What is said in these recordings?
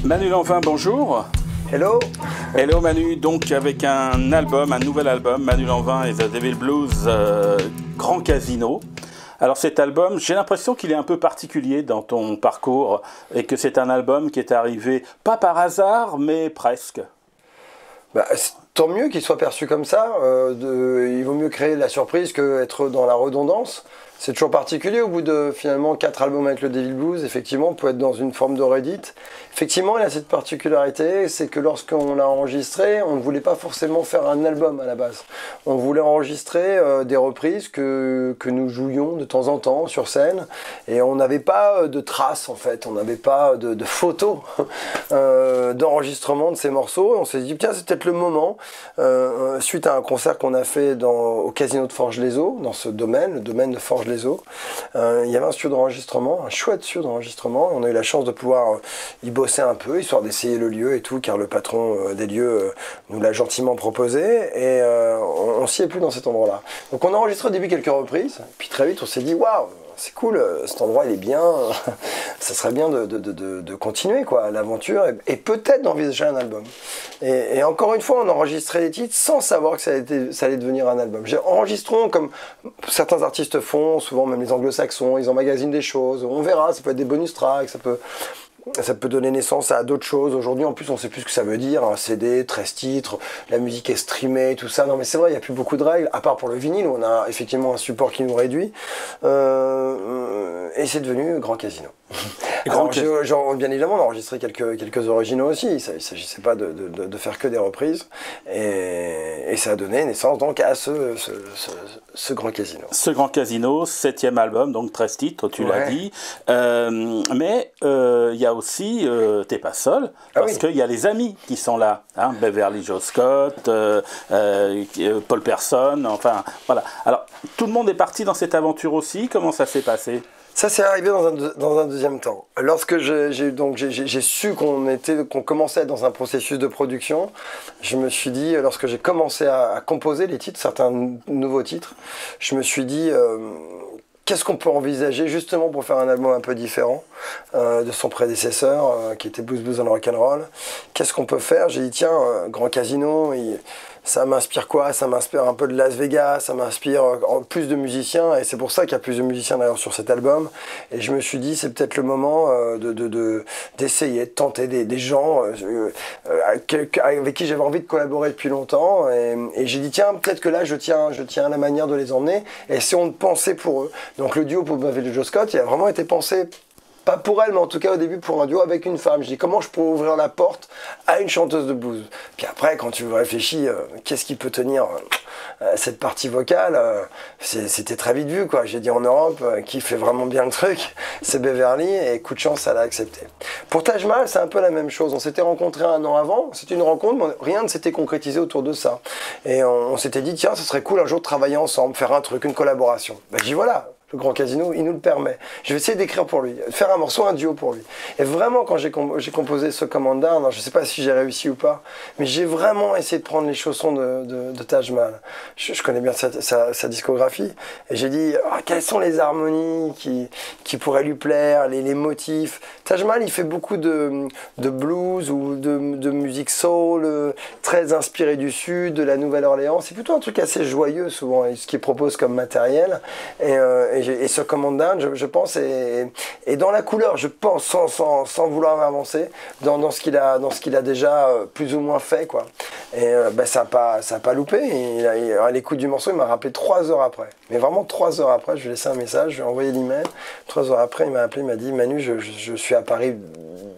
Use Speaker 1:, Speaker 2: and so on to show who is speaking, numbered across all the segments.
Speaker 1: Manu Lanvin, bonjour.
Speaker 2: Hello.
Speaker 1: Hello Manu, donc avec un album, un nouvel album, Manu Lanvin et The Devil Blues, Grand Casino. Alors cet album, j'ai l'impression qu'il est un peu particulier dans ton parcours et que c'est un album qui est arrivé, pas par hasard, mais presque.
Speaker 2: Bah, tant mieux qu'il soit perçu comme ça. Il vaut mieux créer de la surprise qu'être dans la redondance. C'est toujours particulier au bout de finalement 4 albums avec le Devil Blues. Effectivement, on peut être dans une forme de redite. Effectivement, il a cette particularité, c'est que lorsqu'on l'a enregistré, on ne voulait pas forcément faire un album à la base. On voulait enregistrer des reprises que nous jouions de temps en temps sur scène. Et on n'avait pas de traces en fait, on n'avait pas de photos d'enregistrement de ces morceaux. Et on s'est dit, tiens, c'est peut-être le moment, suite à un concert qu'on a fait au Casino de Forges-les-Eaux, dans ce domaine, le domaine de Forges-les-Eaux. Il y avait un studio d'enregistrement, un chouette studio d'enregistrement. On a eu la chance de pouvoir y bosser un peu, histoire d'essayer le lieu et tout, car le patron des lieux nous l'a gentiment proposé. Et on s'y est plus dans cet endroit-là. Donc on a enregistré au début quelques reprises, puis très vite on s'est dit, waouh, c'est cool, cet endroit il est bien, ça serait bien de continuer quoi, l'aventure et peut-être d'envisager un album. Et encore une fois, on enregistrait les titres sans savoir que ça allait devenir un album. Enregistrons comme certains artistes font, souvent même les anglo-saxons, ils emmagasinent des choses, on verra, ça peut être des bonus tracks, ça peut donner naissance à d'autres choses. Aujourd'hui, en plus, on sait plus ce que ça veut dire. Un CD, 13 titres, la musique est streamée, tout ça. Non, mais c'est vrai, il n'y a plus beaucoup de règles, à part pour le vinyle, où on a effectivement un support qui nous réduit. Et c'est devenu Grand Casino. Alors, bien évidemment, on a enregistré quelques originaux aussi. Il ne s'agissait pas de faire que des reprises. Et ça a donné naissance donc à ce Grand Casino.
Speaker 1: Ce Grand Casino, 7e album, donc 13 titres, tu l'as dit. Mais il y a aussi, t'es pas seul, parce qu'il y a les amis qui sont là. Hein, Beverly Joe Scott, Paul Person, enfin voilà. Alors, tout le monde est parti dans cette aventure aussi. Comment ça s'est passé ?
Speaker 2: Ça, c'est arrivé dans un deuxième temps. Lorsque j'ai su qu'on commençait à être dans un processus de production, je me suis dit, lorsque j'ai commencé à composer les titres, certains nouveaux titres, je me suis dit, qu'est-ce qu'on peut envisager justement pour faire un album un peu différent de son prédécesseur, qui était Blues Blues and Rock'n'Roll. Qu'est-ce qu'on peut faire ? J'ai dit, tiens, Grand Casino, ça m'inspire quoi ? Ça m'inspire un peu de Las Vegas, ça m'inspire plus de musiciens, et c'est pour ça qu'il y a plus de musiciens d'ailleurs sur cet album. Et je me suis dit, c'est peut-être le moment d'essayer, de tenter des gens avec qui j'avais envie de collaborer depuis longtemps. Et j'ai dit, tiens, peut-être que là, je tiens à la manière de les emmener, et si on pensait pour eux. Donc le duo pour Beverly Joe Scott, il a vraiment été pensé, pas pour elle, mais en tout cas au début pour un duo avec une femme. Je dis, comment je pourrais ouvrir la porte à une chanteuse de blues ? Puis après, quand tu réfléchis, qu'est-ce qui peut tenir cette partie vocale, c'était très vite vu, quoi. J'ai dit, en Europe, qui fait vraiment bien le truc, c'est Beverly, et coup de chance, elle a accepté. Pour Taj Mahal, c'est un peu la même chose. On s'était rencontrés 1 an avant, c'était une rencontre, mais rien ne s'était concrétisé autour de ça. Et on s'était dit, tiens, ce serait cool un jour de travailler ensemble, faire un truc, une collaboration. Ben, je dis, voilà. Le Grand Casino, il nous le permet. Je vais essayer d'écrire pour lui, faire un morceau, un duo pour lui. Et vraiment, quand j'ai composé ce Come On Down, je ne sais pas si j'ai réussi ou pas, mais j'ai vraiment essayé de prendre les chaussons de Taj Mahal. Je connais bien sa discographie, et j'ai dit, quelles sont les harmonies qui pourraient lui plaire, les motifs. Taj Mahal, il fait beaucoup de blues ou de musique soul, très inspiré du Sud, de la Nouvelle-Orléans. C'est plutôt un truc assez joyeux, souvent, ce qu'il propose comme matériel. Et ce Come On Down, je pense, est dans la couleur, je pense, sans vouloir avancer, dans ce qu'il a déjà plus ou moins fait, quoi. Et ça a pas loupé. À l'écoute du morceau, il m'a rappelé 3 heures après. Mais vraiment 3 heures après, je lui ai laissé un message, je lui ai envoyé l'email. 3 heures après, il m'a appelé, il m'a dit, Manu, je suis à Paris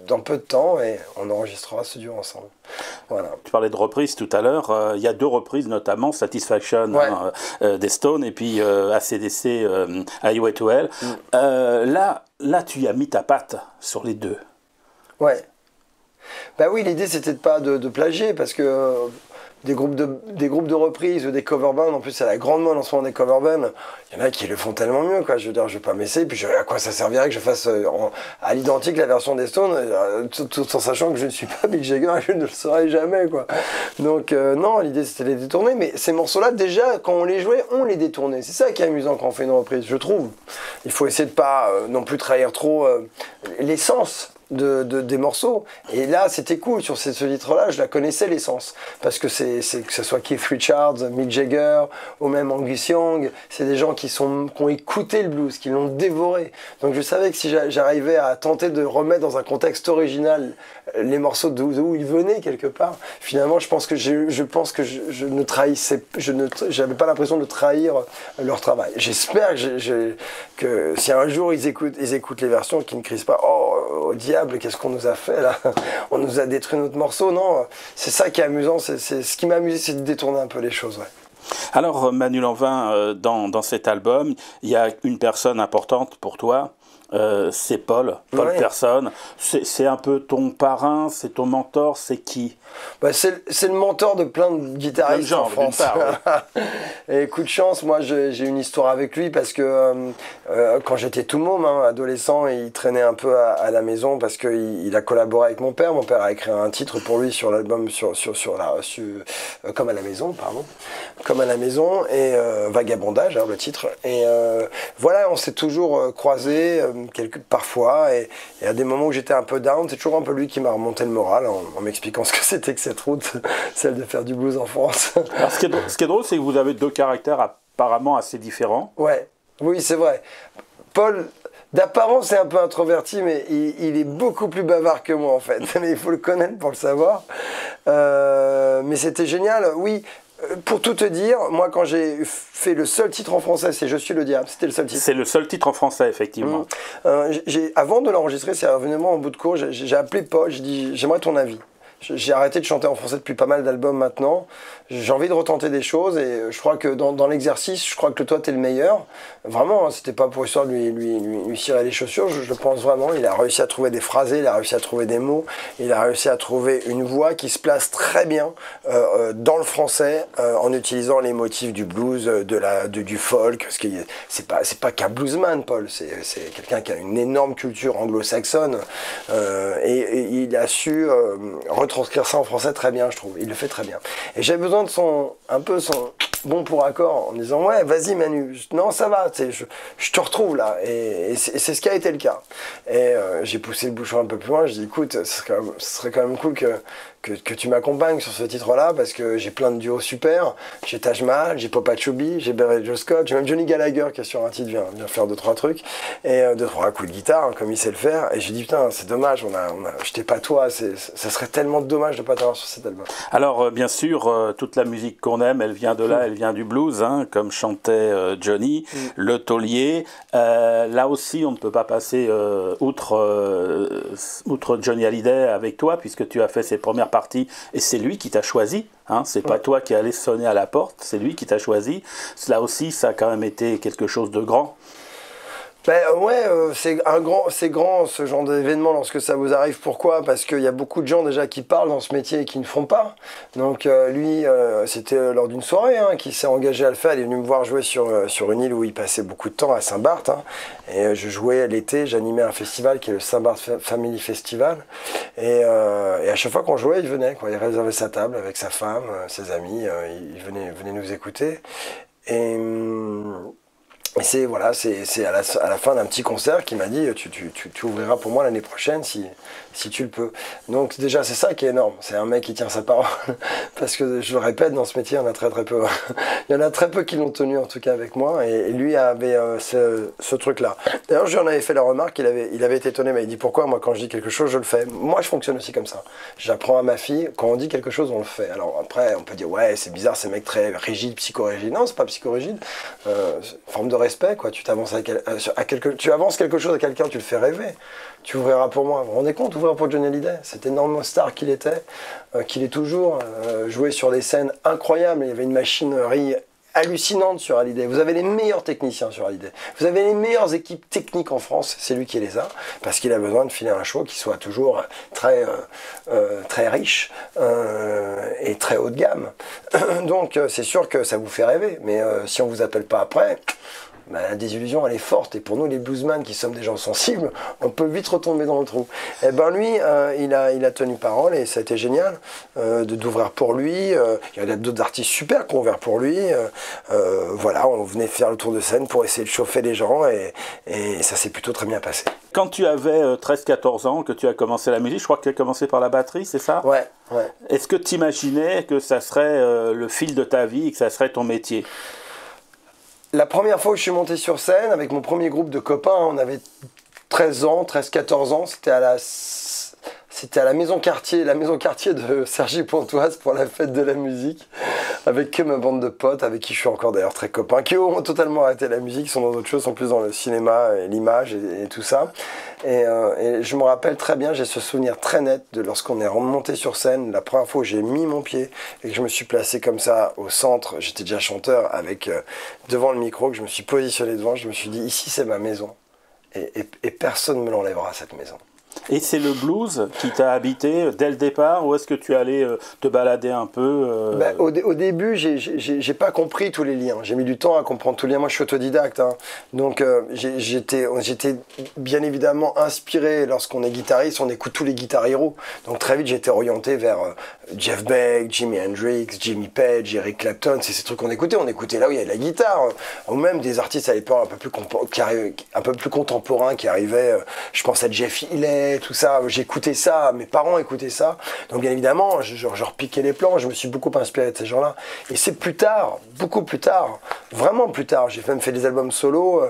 Speaker 2: dans peu de temps et on enregistrera ce duo ensemble. Voilà.
Speaker 1: Tu parlais de reprises tout à l'heure. Il y a 2 reprises, notamment Satisfaction des Stones et puis AC/DC Highway to Hell. Là, tu as mis ta patte sur les 2.
Speaker 2: Ouais. Bah oui, l'idée c'était pas de plagier, parce que des groupes de reprises ou des cover bands, en plus c'est la grande mode en ce moment des cover bands, il y en a qui le font tellement mieux, quoi. Je veux dire, je vais pas m'essayer, puis à quoi ça servirait que je fasse à l'identique la version des Stones, tout en sachant que je ne suis pas Mick Jagger, je ne le serai jamais, quoi. Donc non, l'idée c'était de les détourner, mais ces morceaux-là, déjà, quand on les jouait, on les détournait. C'est ça qui est amusant quand on fait une reprise, je trouve. Il faut essayer de pas non plus trahir trop l'essence des morceaux. Et là, c'était cool. Sur ce titre-là, je la connaissais, l'essence. Parce que que ce soit Keith Richards, Mick Jagger, ou même Angus Young, c'est des gens qui ont écouté le blues, qui l'ont dévoré. Donc je savais que si j'arrivais à tenter de remettre dans un contexte original les morceaux d'où ils venaient quelque part, finalement, je pense que je ne trahissais, j'avais pas l'impression de trahir leur travail. J'espère que si un jour ils écoutent les versions, qu'ils ne crient pas « Oh, diable, qu'est-ce qu'on nous a fait là? On nous a détruit notre morceau ». Non, c'est ça qui est amusant, ce qui m'a amusé, c'est de détourner un peu les choses, ouais.
Speaker 1: Alors, Manu Lanvin, dans cet album, il y a une personne importante pour toi, c'est Paul ouais. Persson. C'est un peu ton parrain, c'est ton mentor, c'est qui?
Speaker 2: C'est le mentor de plein de guitaristes en France. Et coup de chance, moi j'ai une histoire avec lui parce que quand j'étais tout môme, adolescent, il traînait un peu à la maison parce qu'il a collaboré avec mon père. Mon père a écrit un titre pour lui sur l'album Comme à la maison, pardon. Comme à la maison et Vagabondage, le titre. Et voilà, on s'est toujours croisés parfois et à des moments où j'étais un peu down, c'est toujours un peu lui qui m'a remonté le moral en m'expliquant ce que c'était que cette route, celle de faire du blues en France.
Speaker 1: Alors, ce qui est drôle, c'est que vous avez deux caractères apparemment assez différents.
Speaker 2: Ouais, oui, c'est vrai. Paul, d'apparence, est un peu introverti, mais il est beaucoup plus bavard que moi, en fait. Mais il faut le connaître pour le savoir. Mais c'était génial, oui. Pour tout te dire, moi quand j'ai fait le seul titre en français, c'est Je suis le diable, c'était le seul titre.
Speaker 1: C'est le seul titre en français, effectivement.
Speaker 2: Avant de l'enregistrer, c'est revenu en bout de cours, j'ai appelé Paul, j'ai dit j'aimerais ton avis. J'ai arrêté de chanter en français depuis pas mal d'albums maintenant. J'ai envie de retenter des choses et je crois que dans l'exercice, je crois que toi t'es le meilleur. Vraiment, c'était pas pour histoire de lui cirer les chaussures, je pense vraiment. Il a réussi à trouver des phrasés, il a réussi à trouver des mots, il a réussi à trouver une voix qui se place très bien dans le français en utilisant les motifs du blues, du folk. Parce que c'est pas qu'un bluesman, Paul, c'est quelqu'un qui a une énorme culture anglo-saxonne et il a su retranscrire ça en français très bien, je trouve. Il le fait très bien. Et j'ai besoin de son bon pour accord en me disant ouais, vas-y Manu, non ça va, je te retrouve là. Et c'est ce qui a été le cas. Et j'ai poussé le bouchon un peu plus loin. Je dis écoute, ce serait quand même cool que tu m'accompagnes sur ce titre-là parce que j'ai plein de duos super. J'ai Taj Mahal, j'ai Papa Chubby, j'ai Barry Joe Scott, j'ai même Johnny Gallagher qui est sur un titre, vient faire 2-3 trucs et 2-3 coups de guitare comme il sait le faire. Et j'ai dit putain, c'est dommage, je t'ai pas toi, ça serait tellement dommage de pas t'avoir sur cet album.
Speaker 1: Alors bien sûr, toute la musique qu'on aime, elle vient de là, elle vient du blues, comme chantait Johnny, le taulier. Là aussi, on ne peut pas passer outre Johnny Hallyday avec toi puisque tu as fait ses premières parties et c'est lui qui t'a choisi. C'est pas toi qui allais sonner à la porte, c'est lui qui t'a choisi. Là aussi, ça a quand même été quelque chose de grand.
Speaker 2: C'est grand ce genre d'événement lorsque ça vous arrive. Pourquoi? Parce qu'il y a beaucoup de gens déjà qui parlent dans ce métier et qui ne font pas. Donc lui, c'était lors d'une soirée qu'il s'est engagé à le faire. Il est venu me voir jouer sur une île où il passait beaucoup de temps à Saint-Barth. Et je jouais l'été, j'animais un festival qui est le Saint-Barth Family Festival. Et à chaque fois qu'on jouait, il venait. Il réservait sa table avec sa femme, ses amis. Il venait nous écouter. Et c'est à la fin d'un petit concert qu'il m'a dit tu ouvriras pour moi l'année prochaine si tu le peux. Donc déjà c'est ça qui est énorme, c'est un mec qui tient sa parole parce que je le répète, dans ce métier il y en a très peu. Il y en a très peu qui l'ont tenu en tout cas avec moi et lui avait ce truc là. D'ailleurs je lui en avais fait la remarque, il avait été étonné, mais il dit pourquoi moi quand je dis quelque chose je le fais. Moi je fonctionne aussi comme ça. J'apprends à ma fille, quand on dit quelque chose on le fait. Alors après on peut dire ouais c'est bizarre, c'est mec très rigide, psychorigide. Non c'est pas psychorigide, forme de respect quoi. Tu avances quelque chose à quelqu'un, tu le fais rêver. Tu ouvriras pour moi. Vous vous rendez compte, ouvrir pour Johnny Hallyday, cet énorme star qu'il était, qu'il est toujours, joué sur des scènes incroyables. Il y avait une machinerie hallucinante sur Hallyday. Vous avez les meilleurs techniciens sur Hallyday. Vous avez les meilleures équipes techniques en France, c'est lui qui les a, parce qu'il a besoin de filer un show qui soit toujours très riche et très haut de gamme. Donc c'est sûr que ça vous fait rêver, mais si on vous appelle pas après, bah, la désillusion, elle est forte. Et pour nous, les bluesmen qui sommes des gens sensibles, on peut vite retomber dans le trou. Et ben lui, il a tenu parole et ça a été génial d'ouvrir pour lui. Il y a d'autres artistes super qui ont ouvert pour lui. Voilà, on venait faire le tour de scène pour essayer de chauffer les gens et ça s'est plutôt très bien passé.
Speaker 1: Quand tu avais 13-14 ans, que tu as commencé la musique, je crois que tu as commencé par la batterie, c'est ça?
Speaker 2: Ouais, ouais.
Speaker 1: Est-ce que tu imaginais que ça serait le fil de ta vie et que ça serait ton métier?
Speaker 2: La première fois où je suis monté sur scène avec mon premier groupe de copains, on avait 13 ans, 13-14 ans, c'était à la maison quartier de Cergy Pontoise pour la fête de la musique, avec que ma bande de potes, avec qui je suis encore d'ailleurs très copain, qui ont totalement arrêté la musique, sont dans d'autres choses, sont plus dans le cinéma et l'image et tout ça. Et je me rappelle très bien, j'ai ce souvenir très net de lorsqu'on est remonté sur scène, la première fois où j'ai mis mon pied et que je me suis placé comme ça au centre, j'étais déjà chanteur, avec devant le micro, que je me suis positionné devant, je me suis dit, ici c'est ma maison. Et personne ne me l'enlèvera, cette maison.
Speaker 1: Et c'est le blues qui t'a habité dès le départ, ou est-ce que tu allais te balader un peu
Speaker 2: Ben, au début, j'ai pas compris tous les liens. J'ai mis du temps à comprendre tous les liens. Moi, je suis autodidacte, hein. Donc j'étais bien évidemment inspiré. Lorsqu'on est guitariste, on écoute tous les guitar héros. Donc très vite, j'étais orienté vers Jeff Beck, Jimi Hendrix, Jimmy Page, Eric Clapton. C'est ces trucs qu'on écoutait. On écoutait là où il y avait de la guitare, ou même des artistes à l'époque un peu plus contemporains qui arrivaient. Je pense à Jeff Healey, tout ça. J'écoutais ça. Mes parents écoutaient ça. Donc bien évidemment, je repiquais les plans. Je me suis beaucoup inspiré de ces gens-là. Et c'est plus tard, beaucoup plus tard, vraiment plus tard. J'ai même fait des albums solo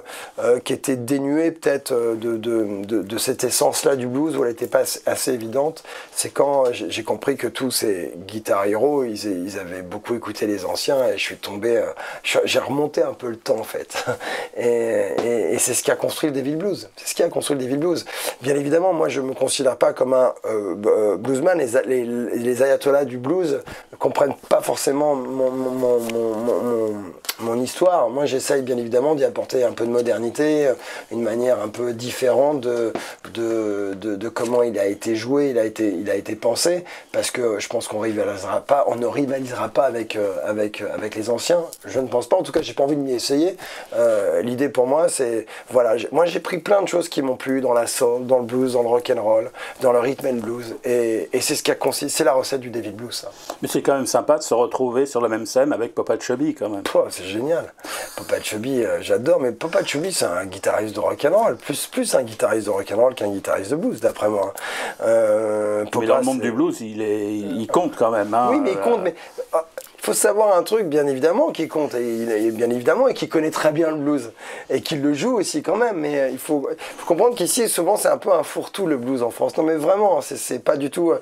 Speaker 2: qui étaient dénués peut-être de cette essence-là du blues où elle n'était pas assez évidente. C'est quand j'ai compris que tous ces guitar héros, ils avaient beaucoup écouté les anciens et je suis tombé, j'ai remonté un peu le temps en fait. Et c'est ce qui a construit le Devil Blues. C'est ce qui a construit le Devil Blues. Bien évidemment, moi je me considère pas comme un bluesman. Les ayatollahs du blues ne comprennent pas forcément mon histoire. Moi j'essaye bien évidemment d'y apporter un peu de modernité, une manière un peu différente de comment il a été joué, il a été pensé, parce que je pense qu'on ne rivalisera pas avec les anciens. Je ne pense pas, en tout cas j'ai pas envie de m'y essayer. L'idée pour moi c'est, voilà, moi j'ai pris plein de choses qui m'ont plu dans la soul, dans le blues, dans le rock'n'roll, dans le rhythm and blues, et c'est ce qui a consisté, c'est la recette du Devil Blues, ça. Mais
Speaker 1: c'est quand même sympa de se retrouver sur la même scène avec Popa Chubby quand même.
Speaker 2: C'est génial. Popa Chubby, j'adore, mais Popa Chubby c'est un guitariste de rock'n'roll, plus un guitariste de rock'n'roll qu'un guitariste de blues d'après moi.
Speaker 1: Mais dans le monde du blues, il compte quand même. Hein.
Speaker 2: Oui, mais il compte, mais faut savoir un truc bien évidemment qui compte, et bien évidemment, et qui connaît très bien le blues, et qui le joue aussi quand même, mais il faut comprendre qu'ici, souvent, c'est un peu un fourre-tout le blues en France. Non mais vraiment, c'est pas du tout...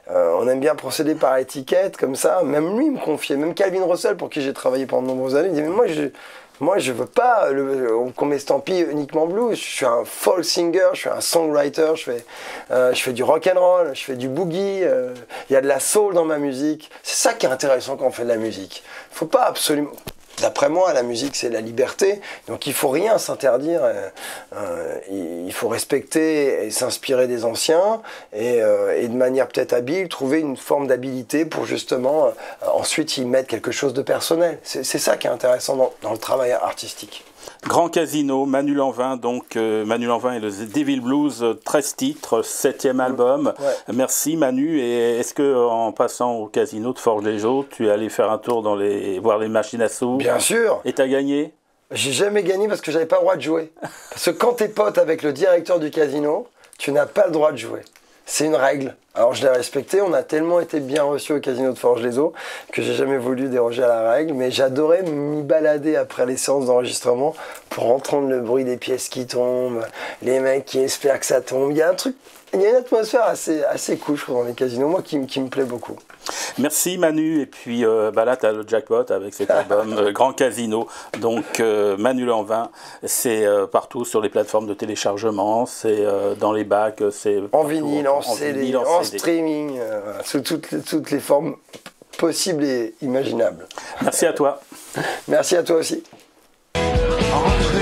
Speaker 2: on aime bien procéder par étiquette, comme ça. Même lui me confiait, même Calvin Russell, pour qui j'ai travaillé pendant de nombreuses années, il dit, mais moi, je veux pas qu'on m'estampille uniquement blues. Je suis un folk singer, je suis un songwriter, je fais du rock and roll, je fais du boogie. Il y a de la soul dans ma musique. C'est ça qui est intéressant quand on fait de la musique. Faut pas absolument... D'après moi, la musique, c'est la liberté. Donc, il faut rien s'interdire. Il faut respecter et s'inspirer des anciens et de manière peut-être habile, trouver une forme d'habilité pour justement ensuite y mettre quelque chose de personnel. C'est ça qui est intéressant dans le travail artistique.
Speaker 1: Grand Casino, Manu Lanvin, donc Manu Lanvin et le Devil Blues, 13 titres, 7e album. Ouais. Merci Manu. Et est-ce que en passant au casino de Forges-les-Eaux, tu es allé faire un tour voir les machines à sous?
Speaker 2: Bien sûr.
Speaker 1: Et t'as gagné?
Speaker 2: J'ai jamais gagné parce que j'avais pas le droit de jouer. Parce que quand t'es pote avec le directeur du casino, tu n'as pas le droit de jouer. C'est une règle. Alors je l'ai respecté, on a tellement été bien reçus au casino de Forges-les-Eaux que j'ai jamais voulu déroger à la règle, mais j'adorais m'y balader après les séances d'enregistrement pour entendre le bruit des pièces qui tombent, les mecs qui espèrent que ça tombe. Il y a un truc, il y a une atmosphère assez cool, je trouve, dans les casinos, moi qui me plaît beaucoup.
Speaker 1: Merci Manu, et puis là tu as le jackpot avec cet album Grand Casino, donc Manu Lanvin, c'est partout sur les plateformes de téléchargement, c'est dans les bacs, c'est
Speaker 2: en vinyle, en CD, en streaming, sous toutes les formes possibles et imaginables.
Speaker 1: Merci à toi.
Speaker 2: Merci à toi aussi. Au revoir.